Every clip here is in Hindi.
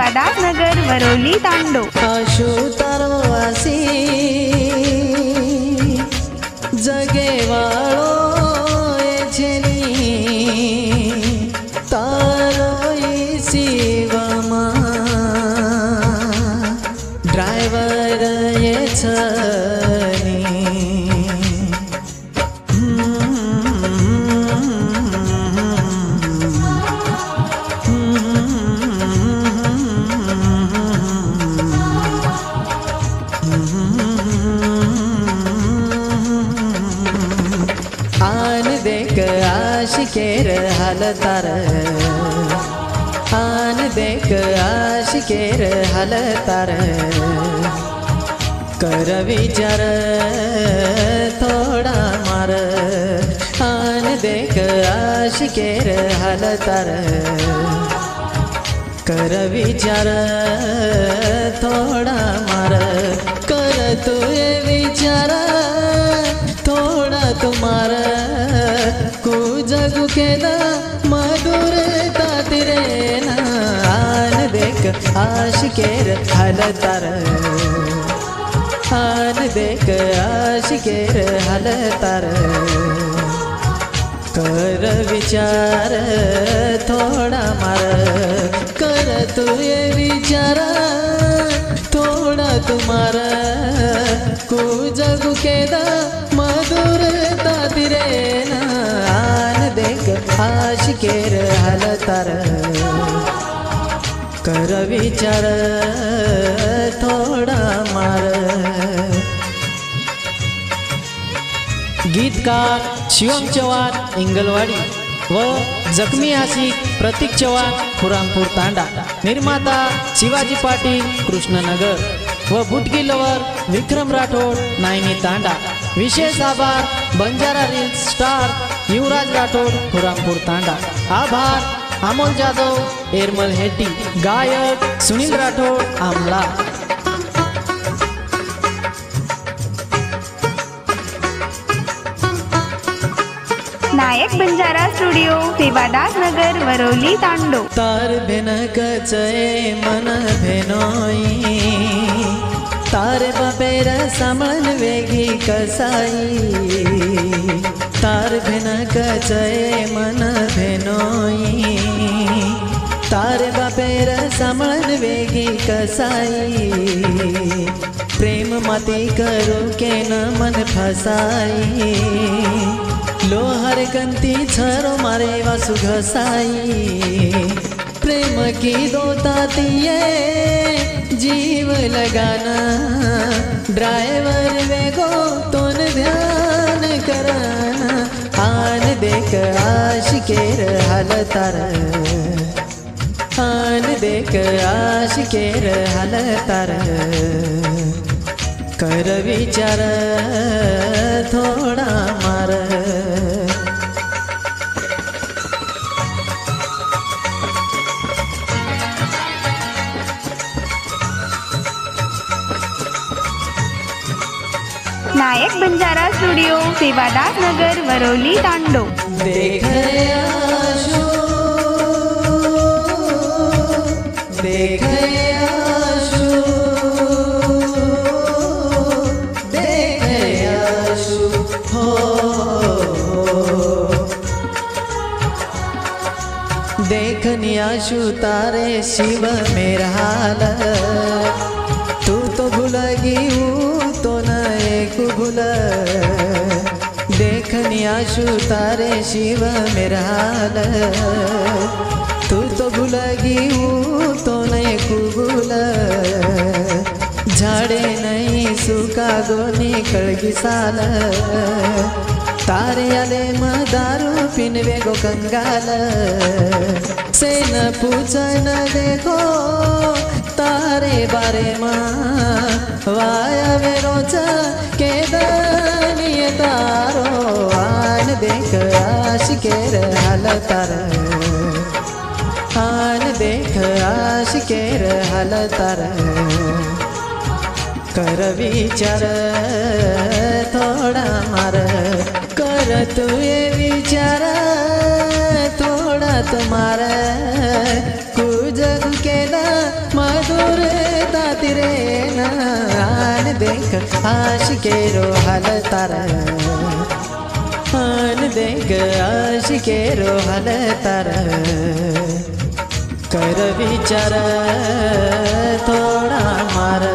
सेवादास नगर वरोली तांडो। आशु तारो आसी जगे वाळो ए छेनी तारो ई शिवमा ड्राइवर ये छनी। आन देख आशिकेर हालतार आन देख आशिकेर हालतार कर विचार थोडा मार। आन देख आशिकेर हालतार कर विचार थोडा मार। कर तू ये विचार थोड़ा तुम्हारा कु जगु के दा मधुर तातिरे ना। आन देख आशिकेर हालतार आन देख आशिकेर हालतार कर विचार थोड़ा मार। कर तू ये विचार थोड़ा तुम्हारा कु जगु के दा मधुर तातिरे ना। आन देख आशिकेर हालतार कर विचार थोड़ा मार। गीतकार शिवम चव्हाण इंगलवाडी व जखमी आशिक प्रतीक चव्हाण खुरामपूर तांडा। निर्माता शिवाजी पाटील कृष्णनगर व बुटकी लवर विक्रम राठोड नायनी तांडा। विशेष आभार बंजारा रील्स स्टार युवराज राठोड खुरामपूर तांडा। आभार अमोल जाधव एरमल हेड्डी गायक सुनील राठोड आमला। नायक बंजारा स्टूडियो सेवादास नगर वरोली तांडो। तार भेनक चये मन भेनोई तार बापेर सामन वेगी कसाई। तार भेनक चये मन भेनोई तार बापेर सामन वेगी कसाई। प्रेम माती करू के न मन फसाई लोहर गंती छरो मारे वासु घसाई। प्रेम की दो तातिये जीव लगाना ड्राइवर वेगो तोन ध्यान कराना। आन देख आशिकेर हालतार आन देख आशिकेर हालतार कर विचार थोड़ा मार। नायक बंजारा स्टूडियो सेवादास नगर वरोली तांडो। देख आशु देख आशु देख आशु हो देखनी आशु तारे शिव मेरा हाल। तू तो भूलगी तो न एक भूल। देखनी आशु तारे शिव मेरा हाल। तू तो भूलगी तो न एक भूल। झाड़े नहीं सूखा गो निकलगी साल। तारे आले दारू पिनवे गो कंगाल। से न पूछ न देखो तारे बारे माँ वाया वे रोज के दानिय तारो। आन देख आशिकेर हालतार आन देख आशिकेर हालतार कर विचार थोड़ा मार। कर तू ये विचार थोड़ा तुम्हारा कुजग के ना तिरे आन देख आशिकेरो हालतार आन देख आशिकेरो हालतार कर विचार थोडा मार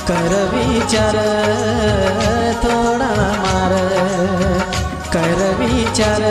कर विचार थोडा मार कर विचार